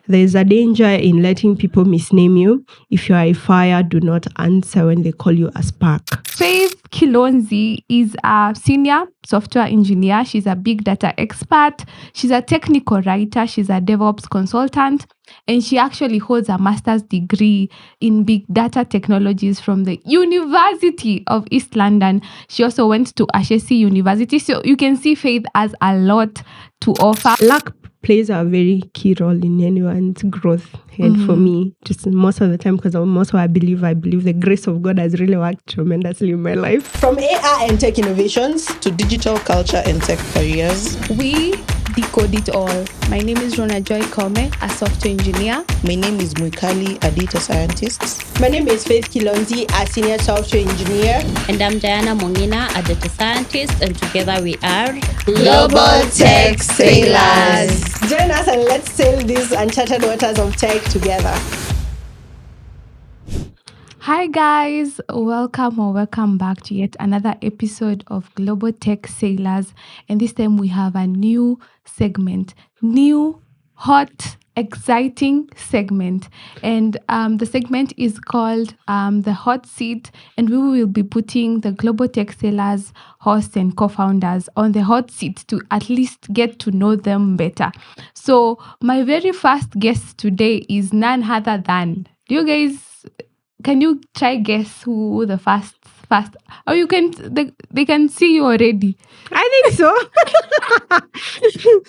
There's a danger in letting people misname you. If you are a fire, do not answer when they call you a spark. Faith Kilonzi is a senior software engineer. She's a big data expert. She's a technical writer. She's a DevOps consultant. And she actually holds a master's degree in big data technologies from the University of East London. She also went to Ashesi University. So you can see Faith has a lot to offer. Luck plays a very key role in anyone's growth. And for me, just most of the time, because I'm also I believe the grace of God has really worked tremendously in my life. From AI and tech innovations to digital culture and tech careers, we decode it all. My name is Rhonajoy Koome, a software engineer. My name is Mwikali, a data scientist. My name is Faith Kilonzi, a senior software engineer. And I'm Mongina, a data scientist, and together we are Global Tech Sailors. Join us and let's sail these uncharted waters of tech together. Hi guys, welcome back to yet another episode of Global Tech Sailors. And this time we have a new segment, new, hot, exciting segment. And the segment is called The Hot Seat. And we will be putting the Global Tech Sailors hosts and co-founders on the hot seat to at least get to know them better. So my very first guest today is none other than, can you try guess who the first? Oh, you can. They can see you already. I think so.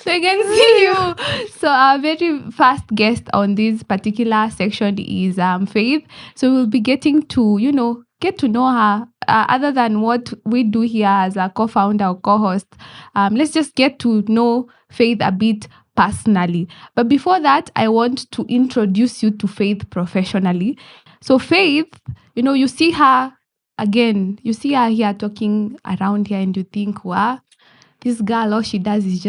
They can see you. So our very first guest on this particular section is Faith. So we'll be getting to get to know her. Other than what we do here as a co-founder or co-host, let's just get to know Faith a bit personally. But before that, I want to introduce you to Faith professionally. So Faith, you see her here talking around here and you think, wow, this girl, all she does is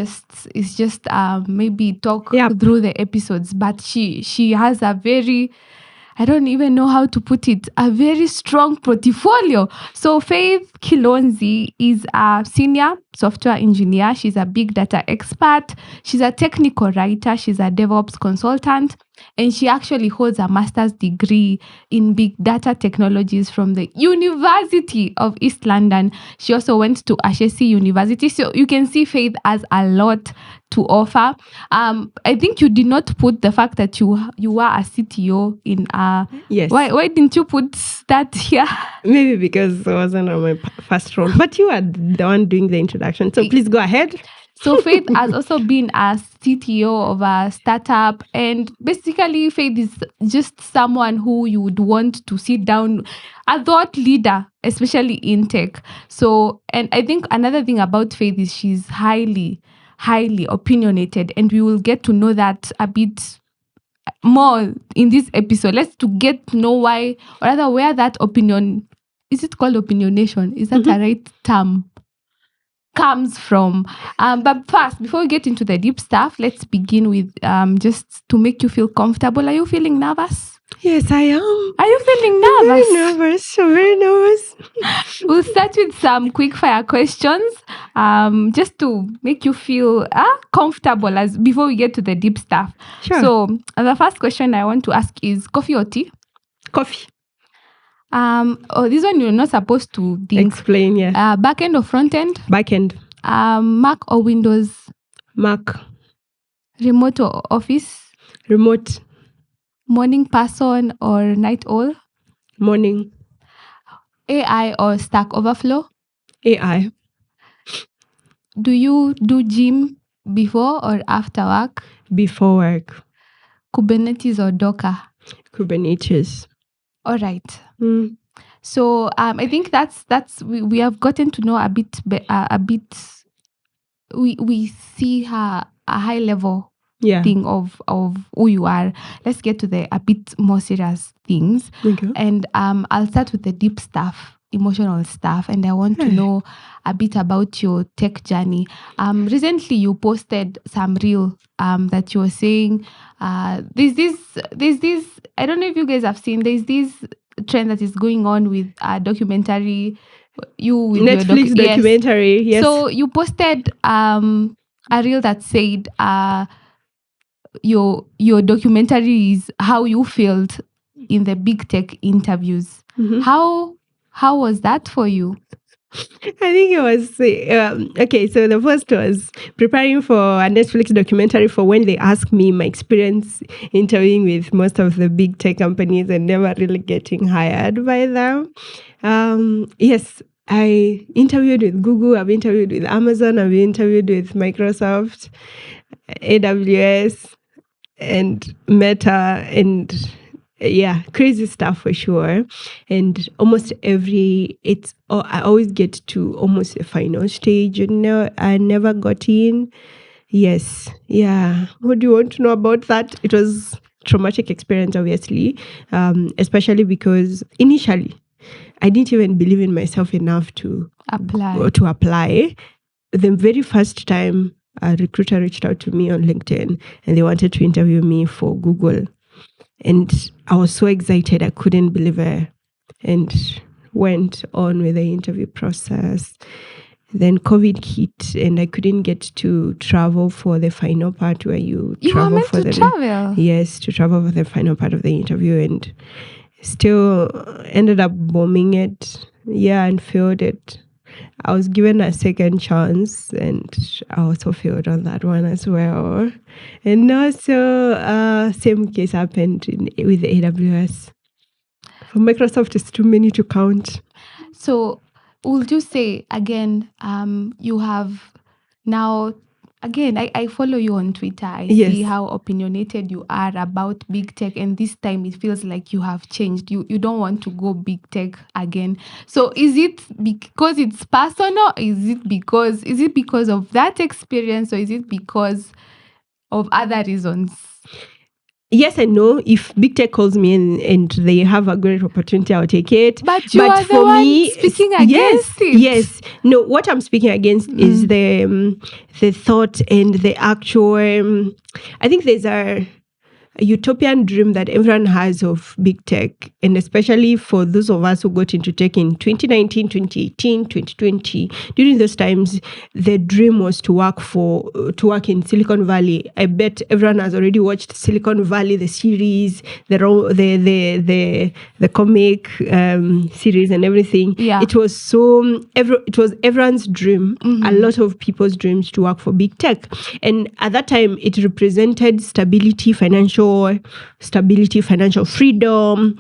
just maybe talk through the episodes. But she has a very, I don't even know how to put it, a very strong portfolio. So Faith Kilonzi is a senior software engineer. She's a big data expert. She's a technical writer. She's a DevOps consultant. And she actually holds a master's degree in big data technologies from the University of East London. She also went to Ashesi University. So you can see Faith has a lot to offer. I think you did not put the fact that you were a CTO in Yes. Why didn't you put that here? Maybe because it wasn't on my first role. But you are the one doing the introduction. So please go ahead. So Faith has also been a CTO of a startup, and basically Faith is just someone who you would want to sit down, a thought leader, especially in tech. So, and I think another thing about Faith is she's highly opinionated, and we will get to know that a bit more in this episode. Let's to get to know why, or rather where that opinion, is it called opinionation? Is that a right term? Comes from. But first, before we get into the deep stuff, let's begin with just to make you feel comfortable. Are you feeling nervous? Yes, I am. Are you feeling nervous? I'm very nervous. We'll start with some quick fire questions, just to make you feel comfortable as before we get to the deep stuff. Sure. So the first question I want to ask is coffee or tea? Coffee. This one you're not supposed to think. Explain, yeah. Back end or front end? Back end. Mac or Windows? Mac. Remote or office? Remote. Morning person or night owl? Morning. AI or Stack Overflow? AI. Do you do gym before or after work? Before work. Kubernetes or Docker? Kubernetes. All right. So I think that's we have gotten to know a bit. We see her a high level thing of who you are. Let's get to a bit more serious things. Okay. And I'll start with the deep stuff, emotional stuff, and I want to know a bit about your tech journey. Recently you posted some reel that you were saying there's this I don't know if you guys have seen, there's this trend that is going on with a documentary, with Netflix your documentary. Yes. So you posted a reel that said your documentary is how you felt in the big tech interviews. Mhm. How was that for you? I think it was okay. So the first was preparing for a Netflix documentary for when they asked me my experience interviewing with most of the big tech companies and never really getting hired by them. Yes, I interviewed with Google. I've interviewed with Amazon. I've interviewed with Microsoft, AWS, and Meta, and yeah, crazy stuff for sure. And almost I always get to almost the final stage. I never got in. Yes, yeah. What do you want to know about that? It was traumatic experience, obviously, especially because initially I didn't even believe in myself enough to apply. The very first time a recruiter reached out to me on LinkedIn and they wanted to interview me for Google. And I was so excited, I couldn't believe it. And went on with the interview process. Then COVID hit and I couldn't get to travel for the final part where you travel were meant for to travel? Yes, to travel for the final part of the interview, and still ended up bombing it. Yeah, and failed it. I was given a second chance and I also failed on that one as well. And also, same case happened with AWS. For Microsoft, it's too many to count. So, would you say again, you have now, again, I follow you on Twitter. I see how opinionated you are about big tech, and this time it feels like you have changed. You don't want to go big tech again. So is it because it's personal? Is it because of that experience, or is it because of other reasons? Yes and no. If big tech calls me and they have a great opportunity, I'll take it. But you are the one speaking against it. Yes. No, what I'm speaking against is the thought and the actual. I think there's a utopian dream that everyone has of big tech, and especially for those of us who got into tech in 2019, 2018, 2020. During those times, the dream was to work in Silicon Valley. I bet everyone has already watched Silicon Valley, the series, the comic series and everything. Yeah. It was it was everyone's dream, a lot of people's dreams to work for big tech. And at that time, it represented financial freedom,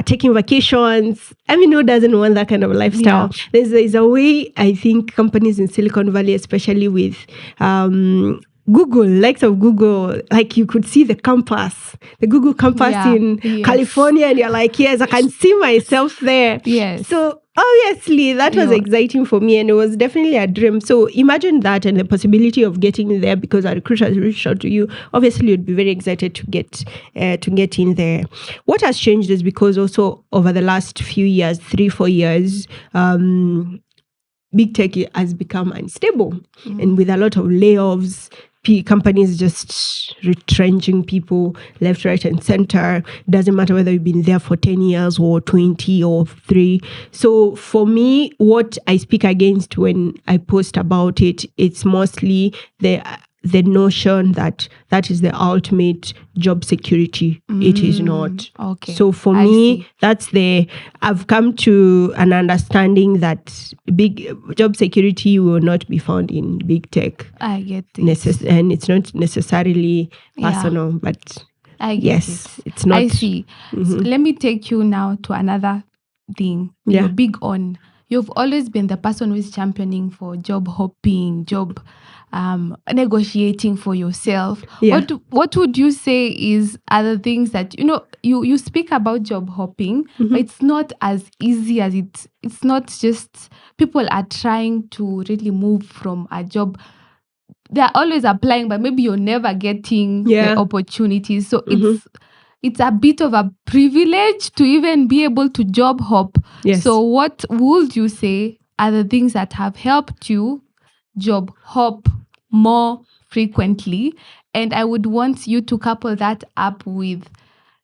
taking vacations. I mean, who doesn't want that kind of lifestyle? Yeah. There's a way, I think, companies in Silicon Valley, especially with Google, likes of Google, like you could see the Google campus in California, and you're like, yes, I can see myself there. Yes. So obviously that was exciting for me, and it was definitely a dream. So imagine that and the possibility of getting there because a recruiter has reached out to you. Obviously, you'd be very excited to get in there. What has changed is because also over the last few years, 3-4 years, big tech has become unstable, and with a lot of layoffs, companies just retrenching people left, right, and center. Doesn't matter whether you've been there for 10 years or 20 or 3. So for me, what I speak against when I post about it, it's mostly the notion that is the ultimate job security. It is not. Okay. So for me, I've come to an understanding that big job security will not be found in big tech. I get it. And it's not necessarily personal, but I get it's not. I see. So let me take you now to another thing. Yeah. You're big on. You've always been the person who is championing for job hopping, job negotiating for yourself. Yeah. What would you say are the things that you speak about job hopping, but it's not as easy as it's not just people are trying to really move from a job. They're always applying, but maybe you're never getting the opportunities. So it's a bit of a privilege to even be able to job hop. Yes. So what would you say are the things that have helped you job hop more frequently? And I would want you to couple that up with,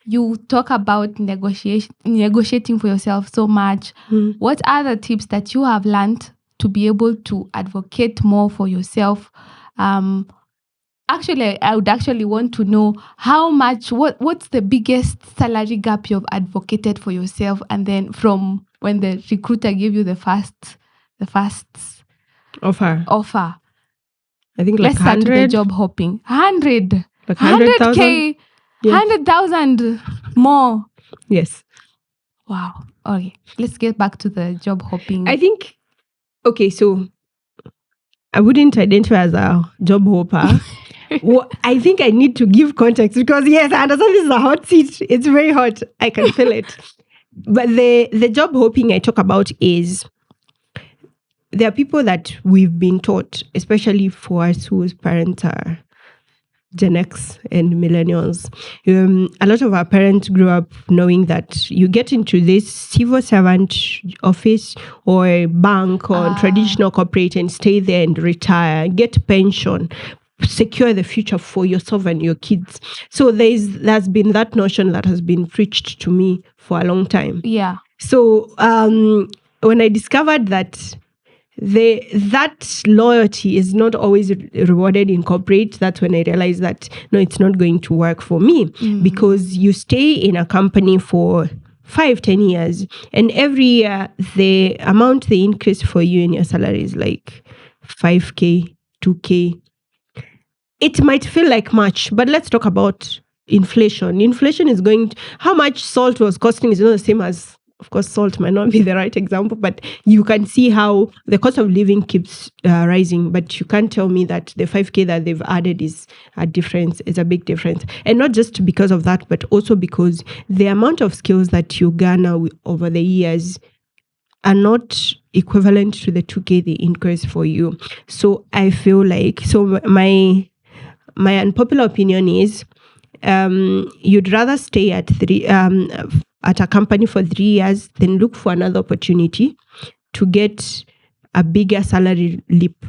you talk about negotiating for yourself so much. What are the tips that you have learned to be able to advocate more for yourself actually, I would actually want to know how much, what's the biggest salary gap you've advocated for yourself, and then from when the recruiter gave you the first Offer. I think like Let's start with the 100. job hopping. 100. Like 100,000. 100K. Yeah. 100,000 more. Yes. Wow. Okay. Let's get back to the job hopping. I think, okay, so I wouldn't identify as a job hopper. I think I need to give context because, yes, I understand this is a hot seat. It's very hot. I can feel it. But the job hopping I talk about is there are people that we've been taught, especially for us whose parents are Gen X and millennials. A lot of our parents grew up knowing that you get into this civil servant office or a bank or traditional corporate and stay there and retire, get pension, secure the future for yourself and your kids. So there's been that notion that has been preached to me for a long time. Yeah. So when I discovered that that loyalty is not always rewarded in corporate, that's when I realized that no, it's not going to work for me, because you stay in a company for 5-10 years, and every year the amount they increase for you in your salary is like 5K, 2K. It might feel like much, but let's talk about inflation. Inflation is how much salt was costing is not the same as, of course, salt might not be the right example, but you can see how the cost of living keeps rising. But you can't tell me that the 5K that they've added is a big difference. And not just because of that, but also because the amount of skills that you garner over the years are not equivalent to the 2K they increase for you. So I feel like, my unpopular opinion is you'd rather stay at a company for 3 years than look for another opportunity to get a bigger salary leap.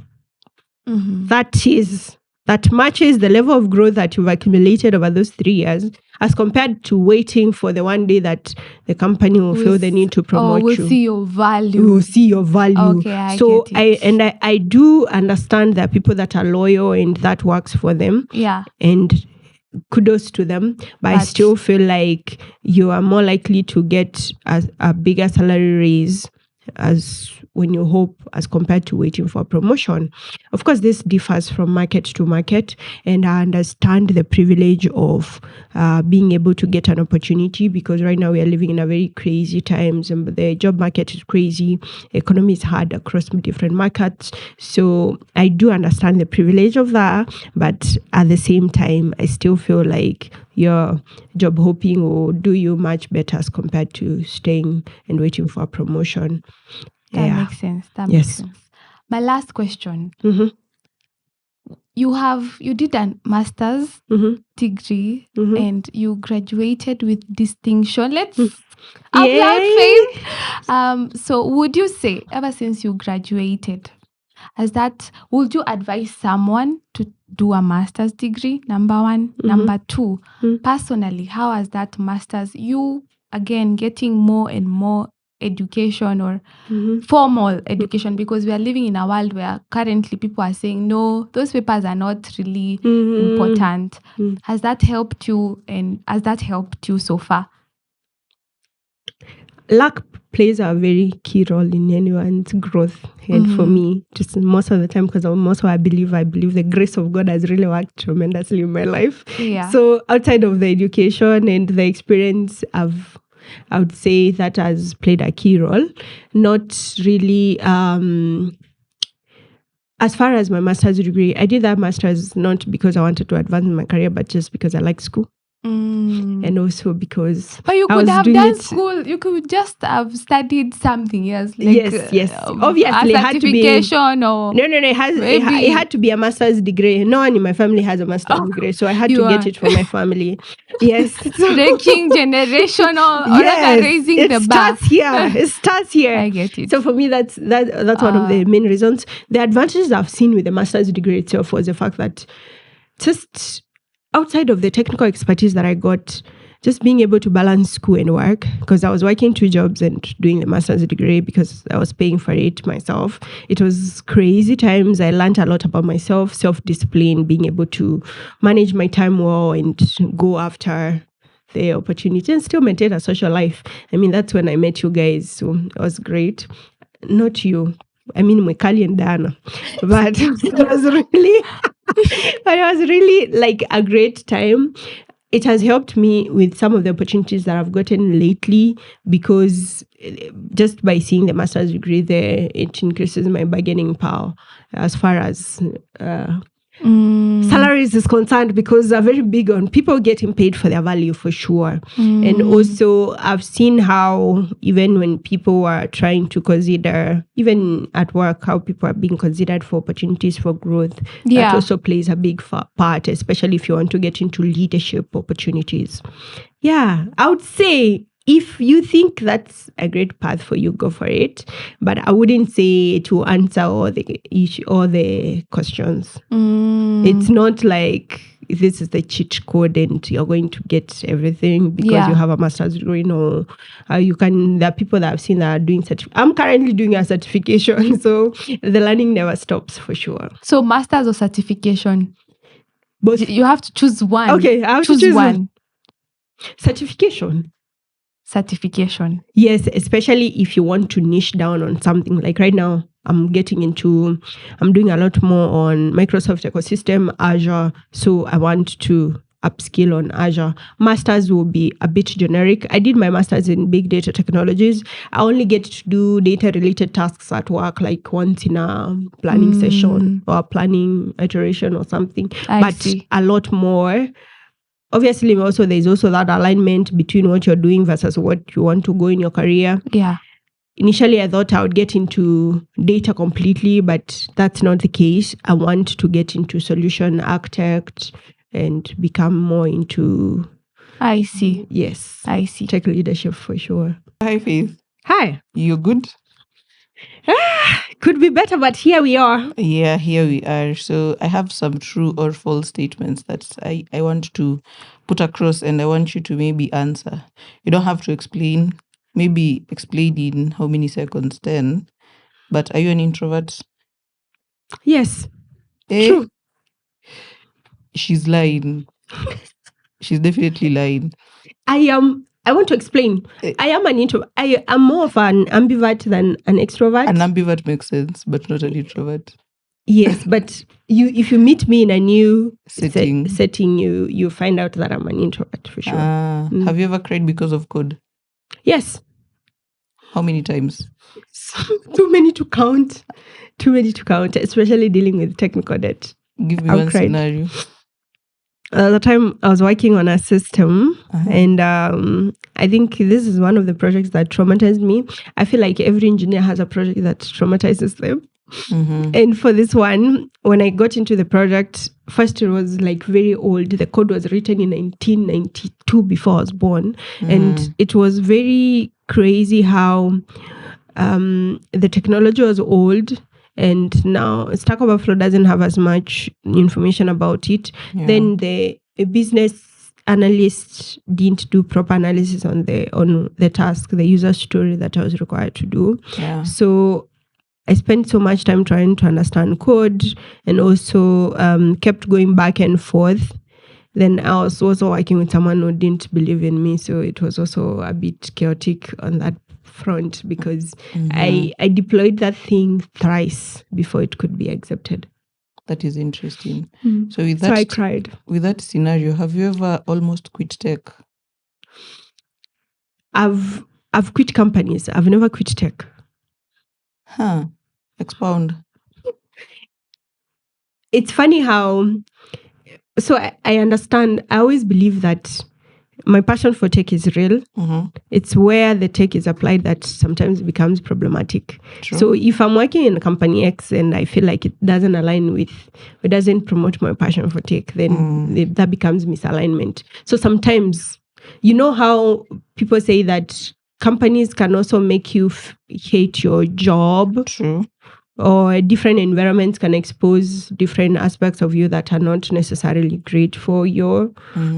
That matches the level of growth that you've accumulated over those 3 years, as compared to waiting for the one day that the company will feel the need to promote you. We'll see your value. We'll see your value. Okay, I so get it. I do understand that people that are loyal and that works for them. Yeah. And kudos to them, but I still feel like you are more likely to get a bigger salary raise as when you hope, as compared to waiting for a promotion. Of course, this differs from market to market, and I understand the privilege of being able to get an opportunity, because right now we are living in a very crazy times, and the job market is crazy, economy is hard across different markets. So I do understand the privilege of that, but at the same time, I still feel like your job hopping will do you much better as compared to staying and waiting for a promotion. That makes sense. Makes sense. My last question. You did a master's degree and you graduated with distinction. Let's applaud Faith. So would you say, ever since you graduated, would you advise someone to do a master's degree? Number one. Number two, personally, how has that master's, you again getting more and more education or formal education, because we are living in a world where currently people are saying, no, those papers are not really important. Has that helped you, and has that helped you so far? Luck plays a very key role in anyone's growth, and for me, just most of the time, because I believe the grace of God has really worked tremendously in my life. So outside of the education and the experience, I would say that has played a key role. Not really, as far as my master's degree, I did that master's not because I wanted to advance in my career, but just because I like school. And also because you could have done school, you could just have studied something else, like yes obviously a certification, no it had to be a master's degree. No one in my family has a master's degree, so I had to get it for my family. Yes. Breaking generational or raising the bar. It starts here. I get it. So for me, that's one of the main reasons. The advantages I've seen with the master's degree itself was the fact that just outside of the technical expertise that I got, just being able to balance school and work, because I was working 2 jobs and doing the master's degree because I was paying for it myself. It was crazy times. I learned a lot about myself, self-discipline, being able to manage my time well and go after the opportunity and still maintain a social life. I mean, that's when I met you guys. So it was great. Not you. I mean, Mwikali and Dana. But it was really, but it was really like a great time. It has helped me with some of the opportunities that I've gotten lately, because just by seeing the master's degree there, it increases my bargaining power as far as salaries is concerned, because they're very big on people getting paid for their value for sure. And also I've seen how even when people are trying to consider, even at work, how people are being considered for opportunities for growth. That also plays a big part, especially if you want to get into leadership opportunities. Yeah, I would say if you think that's a great path for you, go for it. But I wouldn't say to answer all the issue, all the questions. It's not like this is the cheat code and you're going to get everything because you have a master's degree. No, you can. There are people that I've seen that are doing I'm currently doing a certification, so the learning never stops for sure. So master's or certification? Both. You have to choose one. Okay, I have to choose one. Certification. Yes, especially if you want to niche down on something. Like right now, I'm doing a lot more on Microsoft ecosystem, Azure. So I want to upskill on Azure. Masters will be a bit generic. I did my master's in big data technologies. I only get to do data related tasks at work, like once in a planning session or planning iteration or something. I see. A lot more. Obviously, there's also that alignment between what you're doing versus what you want to go in your career. Yeah. Initially, I thought I would get into data completely, but that's not the case. I want to get into solution architect and become more into... I see. Yes. I see. Tech leadership for sure. Hi, Faith. Hi. You good? Could be better, but here we are. Yeah, here we are. So I have some true or false statements that I want to put across, and I want you to maybe answer. You don't have to explain. Maybe explain in how many seconds? 10. But are you an introvert? Yes. True. She's lying. She's definitely lying. I want to explain. I am an introvert. I am more of an ambivert than an extrovert. An ambivert makes sense, but not an introvert. Yes, but if you meet me in a new setting, you find out that I'm an introvert for sure. Have you ever cried because of code? Yes. How many times? Too many to count. Especially dealing with technical debt. Give me one scenario. The time I was working on a system, and I think this is one of the projects that traumatized me. I feel like every engineer has a project that traumatizes them. And for this one, when I got into the project, first it was like very old. The code was written in 1992 before I was born. And it was very crazy how the technology was old. And now Stack Overflow doesn't have as much information about it. Yeah. Then the business analyst didn't do proper analysis on the task, the user story that I was required to do. Yeah. So I spent so much time trying to understand code, and also kept going back and forth. Then I was also working with someone who didn't believe in me. So it was also a bit chaotic on that front, because I deployed that thing thrice before it could be accepted. That is interesting. So I cried. With that scenario, have you ever almost quit tech? I've quit companies. I've never quit tech. Expound. It's funny how... So I understand. I always believe that my passion for tech is real. It's where the tech is applied that sometimes becomes problematic. True. So if I'm working in company X and I feel like it doesn't align with, it doesn't promote my passion for tech, then that becomes misalignment. So sometimes, you know how people say that companies can also make you hate your job? True. or different environments can expose different aspects of you that are not necessarily great for your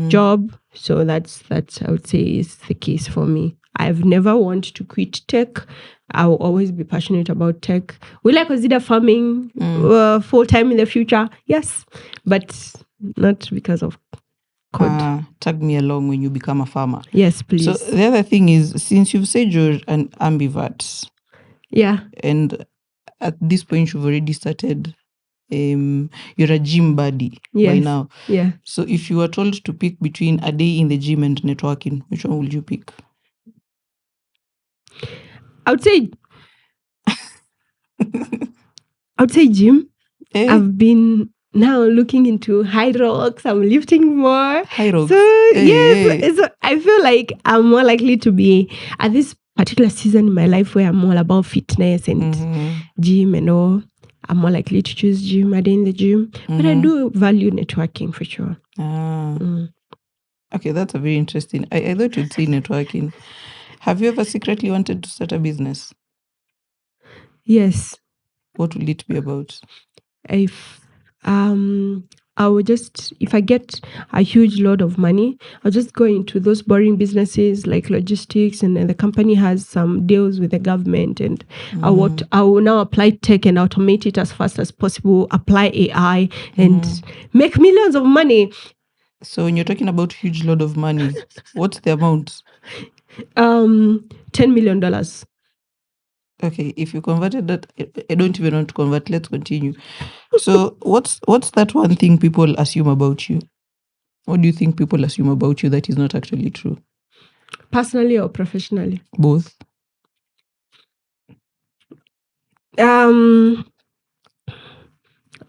job. So that's I would say is the case for me. I've never wanted to quit tech. I will always be passionate about tech. Will I consider farming full time in the future? Yes, but not because of code. Tag me along when you become a farmer. Yes, please. So the other thing is, since you've said you're an ambivert, and at this point you've already started, you're a gym buddy by now. Yeah. So if you were told to pick between a day in the gym and networking, which one would you pick? I would say gym. I've been now looking into high rocks. I'm lifting more. High rocks. So so I feel like I'm more likely to be at this particular season in my life where I'm all about fitness and gym and all. I'm more likely to choose gym, a day in the gym. But I do value networking for sure. Okay, that's a very interesting. I thought you'd say networking. Have you ever secretly wanted to start a business? Yes. What will it be about? I will just, if I get a huge load of money, I'll just go into those boring businesses like logistics, and then the company has some deals with the government, and I will now apply tech and automate it as fast as possible, apply AI and make millions of money. So when you're talking about huge load of money, what's the amount? $10 million. Okay, if you converted that, I don't even want to convert. Let's continue. So what's that one thing people assume about you? What do you think people assume about you that is not actually true? Personally or professionally? Both.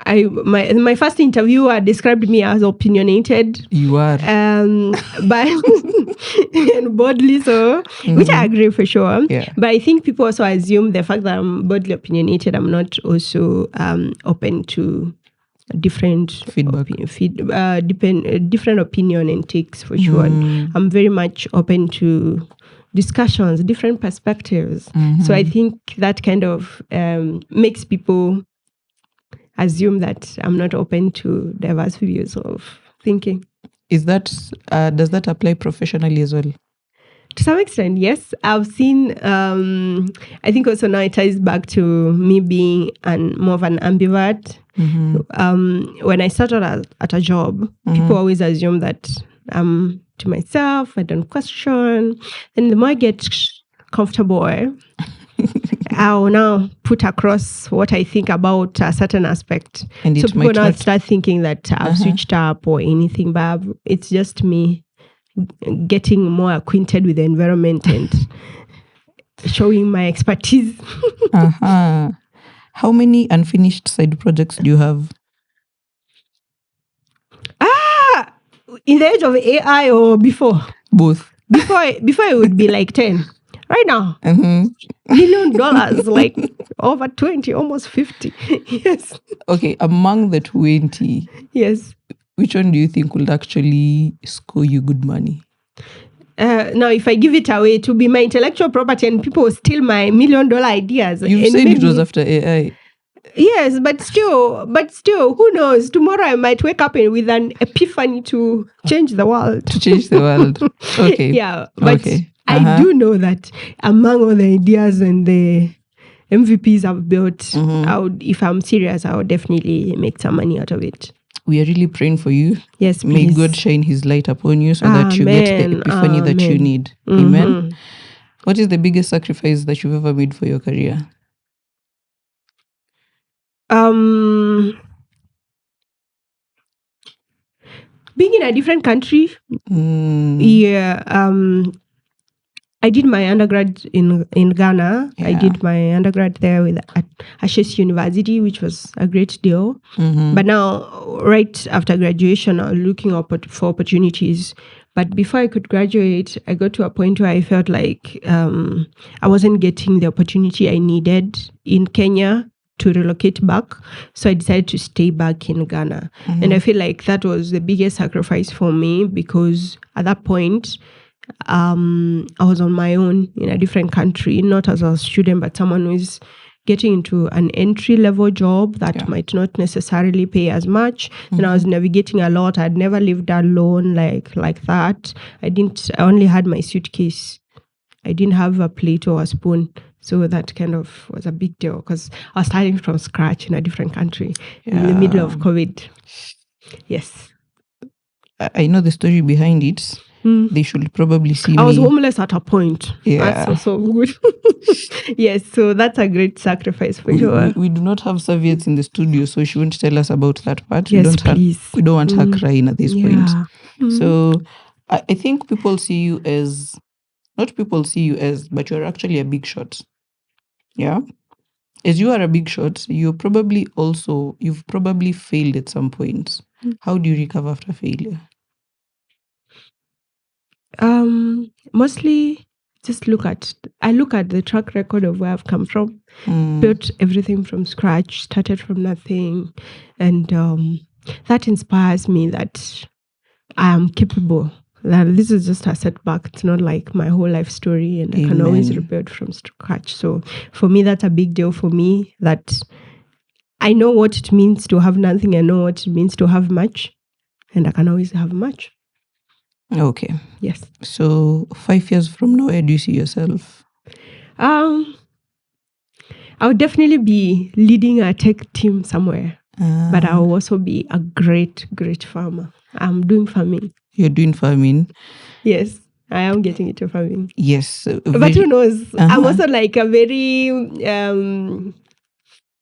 My first interviewer described me as opinionated. You are. But and boldly so, which I agree for sure. Yeah. But I think people also assume the fact that I'm boldly opinionated, I'm not also open to different feedback, different opinion and takes for sure. I'm very much open to discussions, different perspectives. So I think that kind of makes people assume that I'm not open to diverse views of thinking. Is that does that apply professionally as well? To some extent, yes. I've seen. I think also now it ties back to me being more of an ambivert. When I started at a job, people always assume that I'm to myself. I don't question. And the more I get comfortable, I'll now put across what I think about a certain aspect. And so people now start thinking that I've switched up or anything, but it's just me getting more acquainted with the environment and showing my expertise. How many unfinished side projects do you have? In the age of AI or before? Both. Before it would be like 10. Right now, $1 million, like over 20, almost 50. Yes. Okay, among the 20, yes, which one do you think will actually score you good money? Now, if I give it away, it will be my intellectual property and people will steal my $1 million ideas. You said it was after AI. Yes, but still, who knows? Tomorrow I might wake up with an epiphany to change the world. Okay. Yeah, but I do know that among all the ideas and the MVPs I've built, if I'm serious, I would definitely make some money out of it. We are really praying for you. Yes, please. May God shine his light upon you so that you get the epiphany that you need. Amen. What is the biggest sacrifice that you've ever made for your career? Being in a different country. I did my undergrad in Ghana. Yeah. I did my undergrad there at Ashesi University, which was a great deal. But now, right after graduation, I was looking for opportunities. But before I could graduate, I got to a point where I felt like I wasn't getting the opportunity I needed in Kenya to relocate back. So I decided to stay back in Ghana. And I feel like that was the biggest sacrifice for me because at that point, I was on my own in a different country, not as a student, but someone who is getting into an entry level job that might not necessarily pay as much. And I was navigating a lot. I'd never lived alone like that. I only had my suitcase. I didn't have a plate or a spoon. So that kind of was a big deal because I was starting from scratch in a different country in the middle of COVID. Yes. I know the story behind it. They should probably see me. I was homeless at a point. Yeah. That's also good. Yes, so that's a great sacrifice for sure. We do not have serviettes in the studio, so she won't tell us about that part. Yes, please. We don't want her crying at this point. Mm. So I think people see you as, not people see you as, but you're actually a big shot. Yeah. As you are a big shot, you've probably failed at some point. How do you recover after failure? Mostly just look at the track record of where I've come from, built everything from scratch, started from nothing, and that inspires me that I am capable. That this is just a setback. It's not like my whole life story, and I can always rebuild from scratch. So for me, that's a big deal for me, that I know what it means to have nothing. I know what it means to have much, and I can always have much. Okay. Yes. So 5 years from now, where do you see yourself? I would definitely be leading a tech team somewhere, but I will also be a great farmer. I'm doing farming. You're doing farming? Yes, I am getting into farming. Yes. But who knows? I'm also like a very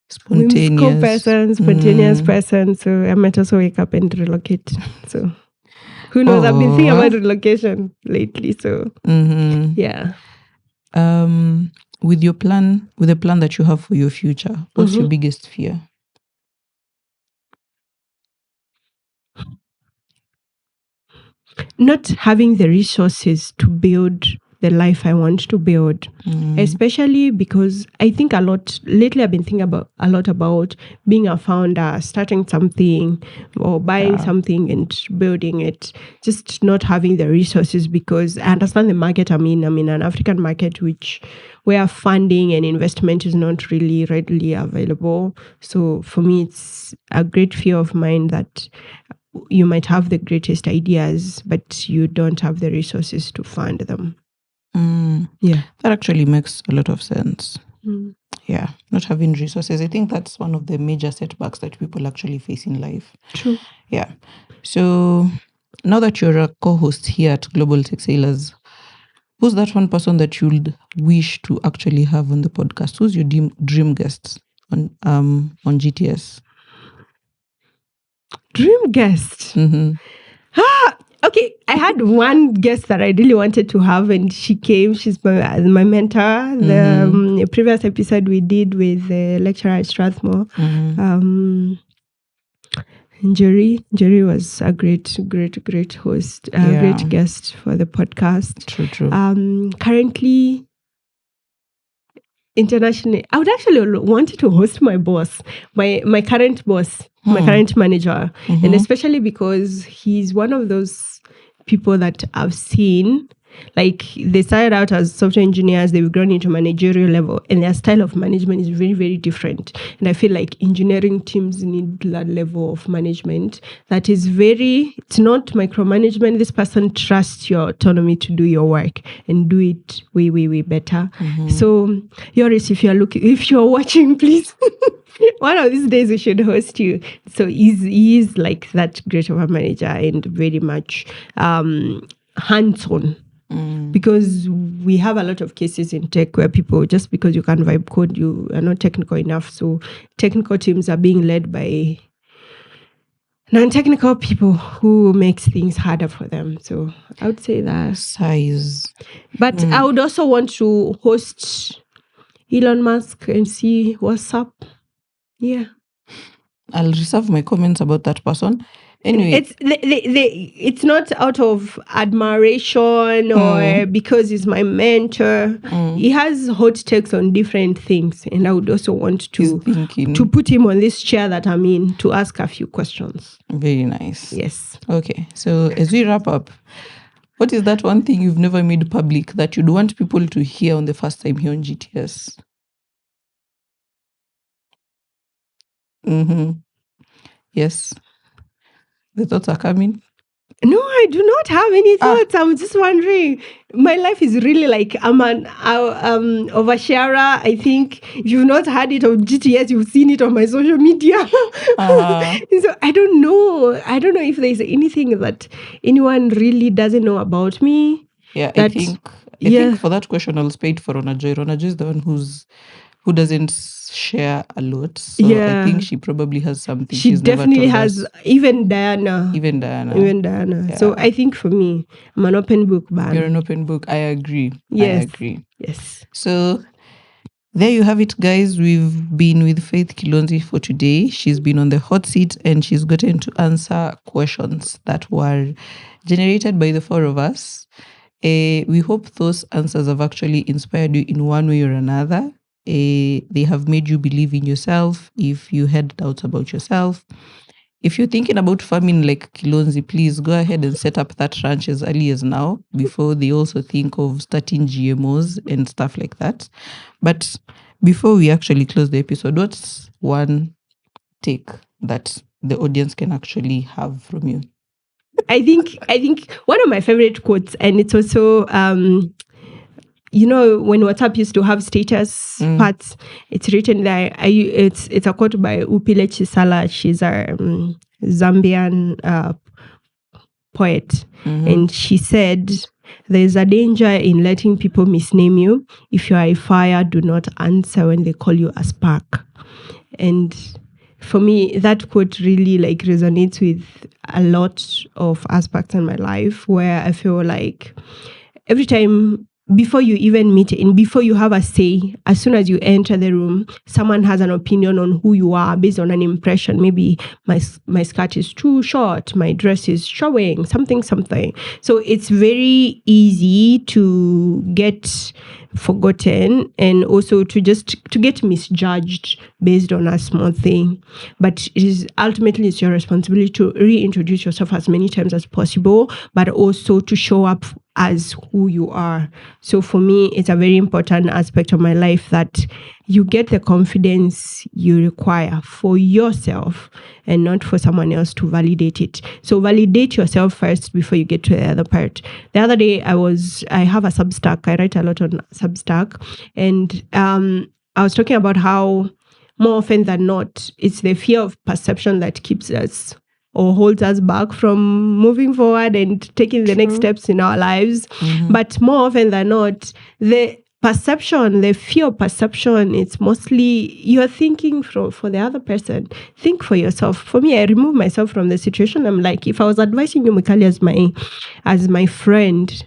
spontaneous person. So I might also wake up and relocate. So who knows? I've been thinking about relocation lately. So yeah. With the plan that you have for your future, what's your biggest fear? Not having the resources to build the life I want to build, especially because I think lately I've been thinking a lot about being a founder, starting something or buying something and building it, just not having the resources, because I understand the market I'm in an African market where funding and investment is not really readily available. So for me, it's a great fear of mine that you might have the greatest ideas, but you don't have the resources to fund them. Yeah. That actually makes a lot of sense. Yeah. Not having resources. I think that's one of the major setbacks that people actually face in life. True. Yeah. So now that you're a co-host here at Global Tech Sailors, who's that one person that you'd wish to actually have on the podcast? Who's your dream guest on GTS? Dream guest? Okay, I had one guest that I really wanted to have, and she came. She's my mentor. The previous episode we did with the lecturer at Strathmore, Jerry was a great host, great guest for the podcast. True. Currently, internationally, I would actually want to host my boss, my current boss, my current manager, and especially because he's one of those people that I've seen. Like, they started out as software engineers, they've grown into managerial level, and their style of management is very, very different. And I feel like engineering teams need that level of management that is it's not micromanagement. This person trusts your autonomy to do your work and do it way, way, way better. So, Yoris, if you're watching, please, one of these days we should host you. So he is like that great of a manager and very much hands-on. Because we have a lot of cases in tech where people, just because you can vibe code, you are not technical enough. So technical teams are being led by non-technical people who makes things harder for them. So I would say that. Size. But I would also want to host Elon Musk and see what's up. Yeah. I'll reserve my comments about that person. Anyway, it's not out of admiration or because he's my mentor. He has hot takes on different things, and I would also want to put him on this chair that I'm in to ask a few questions. Very nice. Yes. Okay, so as we wrap up, what is that one thing you've never made public that you'd want people to hear on the first time here on GTS? Mm-hmm. Yes. The thoughts are coming. No, I do not have any thoughts. I'm just wondering. My life is really like I'm an oversharer. I think if you've not had it on GTS, you've seen it on my social media. So I don't know. I don't know if there's anything that anyone really doesn't know about me. Yeah, That- I think for that question, I'll spade for Rhonajoy. Rhonajoy is the one who doesn't share a lot. So Yeah. I think she probably has something. She she's definitely never told has. us. Even Diana. Even Diana. Yeah. So I think for me, I'm an open book, man. You're an open book. I agree. Yes. I agree. Yes. So there you have it, guys. We've been with Faith Kilonzi for today. She's been on the hot seat and she's gotten to answer questions that were generated by the four of us. We hope those answers have actually inspired you in one way or another. They have made you believe in yourself if you had doubts about yourself. If you're thinking about farming like Kilonzi, please go ahead and set up that ranch as early as now before they also think of starting GMOs and stuff like that. But before we actually close the episode, what's one take that the audience can actually have from you? I think one of my favorite quotes, and it's also you know, when WhatsApp used to have status parts, it's written there. It's a quote by Upile Chisala. She's a Zambian poet, and she said, "There's a danger in letting people misname you. If you are a fire, do not answer when they call you a spark." And for me, that quote really like resonates with a lot of aspects in my life where I feel like every time before you even meet and before you have a say, as soon as you enter the room, someone has an opinion on who you are based on an impression. Maybe my skirt is too short, my dress is showing, something. So it's very easy to get forgotten and also to get misjudged based on a small thing. But it is ultimately it's your responsibility to reintroduce yourself as many times as possible, but also to show up as who you are. So for me, it's a very important aspect of my life that you get the confidence you require for yourself and not for someone else to validate it. So validate yourself first before you get to the other part. The other day I have a Substack. I write a lot on Substack, and I was talking about how more often than not, it's the fear of perception that keeps us or holds us back from moving forward and taking the next steps in our lives. But more often than not, the fear of perception, it's mostly you're thinking for the other person. Think for yourself. For me, I remove myself from the situation. I'm like, if I was advising you, Mwikali, as my friend,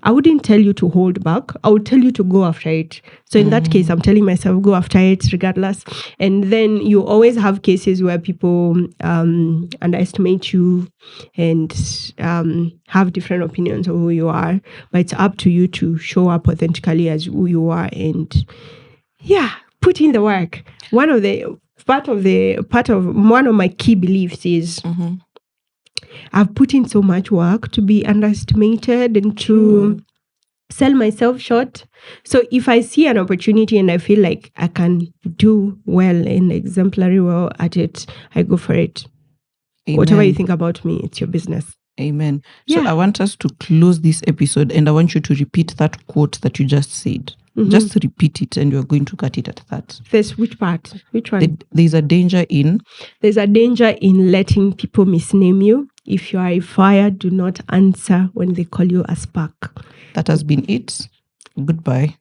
I wouldn't tell you to hold back. I would tell you to go after it. So in that case, I'm telling myself, go after it regardless. And then you always have cases where people underestimate you and have different opinions of who you are. But it's up to you to show up authentically as who you are and put in the work. One of my key beliefs is I've put in so much work to be underestimated and to sell myself short. So if I see an opportunity and I feel like I can do well and exemplary well at it, I go for it. Amen. Whatever you think about me, it's your business. Amen. So I want us to close this episode and I want you to repeat that quote that you just said. Just repeat it and you're going to cut it at that. There's which part? Which one? There's a danger in letting people misname you. If you are a fire, do not answer when they call you a spark. That has been it. Goodbye.